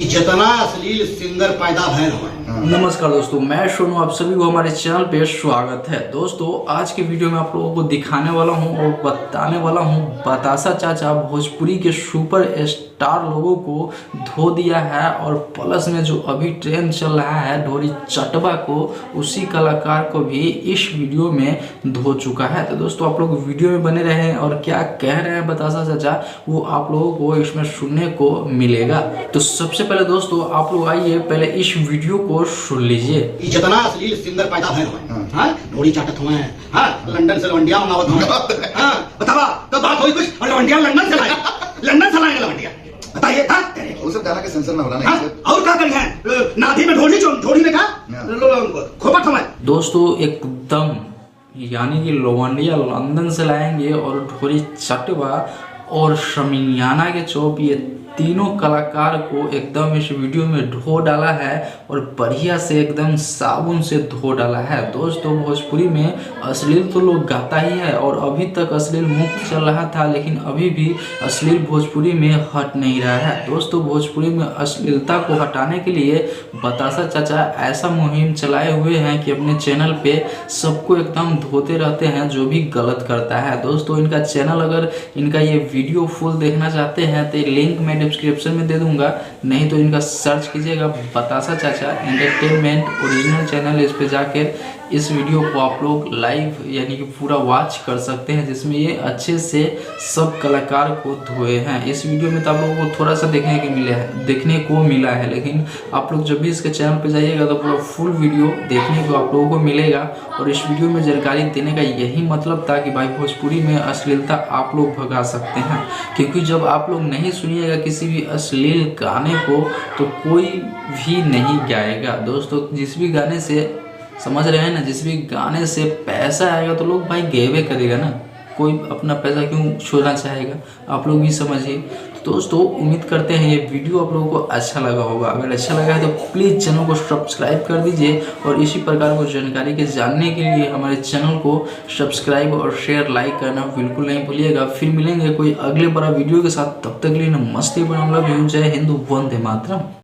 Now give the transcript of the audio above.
जितना अश्लील सिंगर पैदा भैल हुआ। नमस्कार दोस्तों, मैं सोनू, आप सभी को हमारे चैनल पे स्वागत है। दोस्तों, आज के वीडियो में आप लोगों को दिखाने वाला हूं और बताने वाला हूं बतासा चाचा भोजपुरी के सुपर स्टार लोगों को धो दिया है, और प्लस में जो अभी ट्रेंड चल रहा है ढोरी चटवा को, उसी कलाकार को भी इस वीडियो में धो चुका है। तो दोस्तों, आप लोग वीडियो में बने रहे और क्या कह रहे हैं बतासा चाचा वो आप लोगों को इसमें सुनने को मिलेगा। तो सबसे पहले दोस्तों आप लोग आइए पहले इस वीडियो को सुन लीजिए। जितना अश्लील सिंगर पैदा भैल हुआ, ढोरी चाटत हुए हैं, लंदन से लवंडिया मंगावत हुए, बतावा तो बात हुई कुछ, और लवंडिया लंदन से लाए, लंदन से लाएंगे लवंडिया, बताइए। वो सब गाना के सेंसर में हो रहा है और क्या करिए, नाधी में ढोरी में का खोपट हमारे। दोस्तों, एकदम यानी कि लवंडिया लंदन से लाएंगे और ढोरी चटवा और शमियाना के चौप, ये तीनों कलाकार को एकदम इस वीडियो में धो डाला है और बढ़िया से एकदम साबुन से धो डाला है। दोस्तों, भोजपुरी में अश्लील तो लोग गाता ही है और अभी तक अश्लील मुक्त चल रहा था, लेकिन अभी भी अश्लील भोजपुरी में हट नहीं रहा है। दोस्तों, भोजपुरी में अश्लीलता को हटाने के लिए बतासा चाचा ऐसा मुहिम चलाए हुए हैं कि अपने चैनल पे सबको एकदम धोते रहते हैं जो भी गलत करता है। दोस्तों, इनका चैनल, अगर इनका ये वीडियो फुल देखना चाहते हैं तो लिंक मैं डिस्क्रिप्शन में दे दूंगा, नहीं तो इनका सर्च कीजिएगा बतासा चाचा एंटरटेनमेंट ओरिजिनल चैनल। इस पे जाकर इस वीडियो को आप लोग लाइव यानी कि पूरा वॉच कर सकते हैं, जिसमें ये अच्छे से सब कलाकार को धोए हैं। इस वीडियो में तो आप लोगों को थोड़ा सा देखने को मिला है, लेकिन आप लोग जब भी इसके चैनल पे जाइएगा तो पूरा फुल वीडियो देखने को आप लोगों को मिलेगा। और इस वीडियो में जानकारी देने का यही मतलब था कि भाई भोजपुरी में अश्लीलता आप लोग भगा सकते हैं, क्योंकि जब आप लोग नहीं सुनिएगा किसी भी अश्लील गाने को तो कोई भी नहीं गाएगा। दोस्तों, जिस भी गाने से, समझ रहे हैं ना, जिस भी गाने से पैसा आएगा तो लोग भाई गेवे करेगा ना, कोई अपना पैसा क्यों छोड़ना चाहेगा, आप लोग भी समझिए। तो दोस्तों, उम्मीद करते हैं ये वीडियो आप लोगों को अच्छा लगा होगा। अगर अच्छा लगा है तो प्लीज़ चैनल को सब्सक्राइब कर दीजिए, और इसी प्रकार को जानकारी के जानने के लिए हमारे चैनल को सब्सक्राइब और शेयर लाइक करना बिल्कुल नहीं भूलिएगा। फिर मिलेंगे कोई अगले बड़ा वीडियो के साथ, तब तक के लिए नमस्ते, बना, लव यू, जय हिंद, वंदे मातरम।